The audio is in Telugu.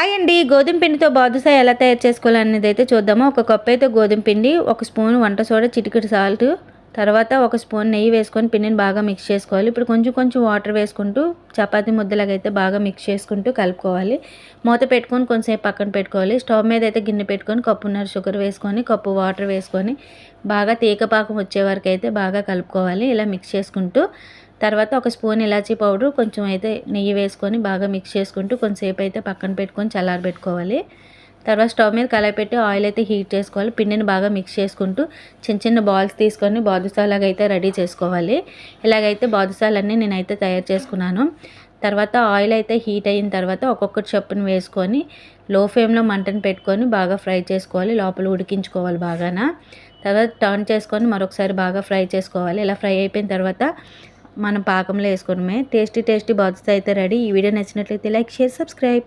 హాయ్ అండి. గోధుమ పిండితో బాదుషా ఎలా తయారు చేసుకోవాలనేది అయితే చూద్దాము. ఒక కప్ అయితే గోధుమ పిండి, ఒక స్పూన్ వంట సోడా, చిటికెడు సాల్ట్, తర్వాత ఒక స్పూన్ నెయ్యి వేసుకొని పిండిని బాగా మిక్స్ చేసుకోవాలి. ఇప్పుడు కొంచెం కొంచెం వాటర్ వేసుకుంటూ చపాతీ ముద్దలాగా అయితే బాగా మిక్స్ చేసుకుంటూ కలుపుకోవాలి. మూత పెట్టుకొని కొంచెంసేపు పక్కన పెట్టుకోవాలి. స్టవ్ మీద అయితే గిన్నె పెట్టుకొని కప్పున్నర షుగర్ వేసుకొని, కప్పు వాటర్ వేసుకొని బాగా తీగపాకం వచ్చే వరకు అయితే బాగా కలుపుకోవాలి. ఇలా మిక్స్ చేసుకుంటూ తర్వాత ఒక స్పూన్ ఇలాచీ పౌడర్, కొంచెం అయితే నెయ్యి వేసుకొని బాగా మిక్స్ చేసుకుంటూ కొంచెంసేపు అయితే పక్కన పెట్టుకొని చల్లారబెట్టుకోవాలి. తర్వాత స్టవ్ మీద కళాయి పెట్టి ఆయిల్ అయితే హీట్ చేసుకోవాలి. పిండిని బాగా మిక్స్ చేసుకుంటూ చిన్న చిన్న బాల్స్ తీసుకొని బాదుషాలాగా అయితే రెడీ చేసుకోవాలి. ఇలాగైతే బాదుషాలన్నీ నేనైతే తయారు చేసుకున్నాను. తర్వాత ఆయిల్ అయితే హీట్ అయిన తర్వాత ఒక్కొక్కటి చొప్పున వేసుకొని లో ఫ్లేమ్లో మంటను పెట్టుకొని బాగా ఫ్రై చేసుకోవాలి. లోపల ఉడికించుకోవాలి బాగాన. తర్వాత టర్న్ చేసుకొని మరొకసారి బాగా ఫ్రై చేసుకోవాలి. ఇలా ఫ్రై అయిపోయిన తర్వాత మనం పాకంలో వేసుకోవడమే. టేస్టీ టేస్టీ బాదుషా అయితే రెడీ. ఈ వీడియో నచ్చినట్లయితే లైక్, షేర్, సబ్స్క్రైబ్.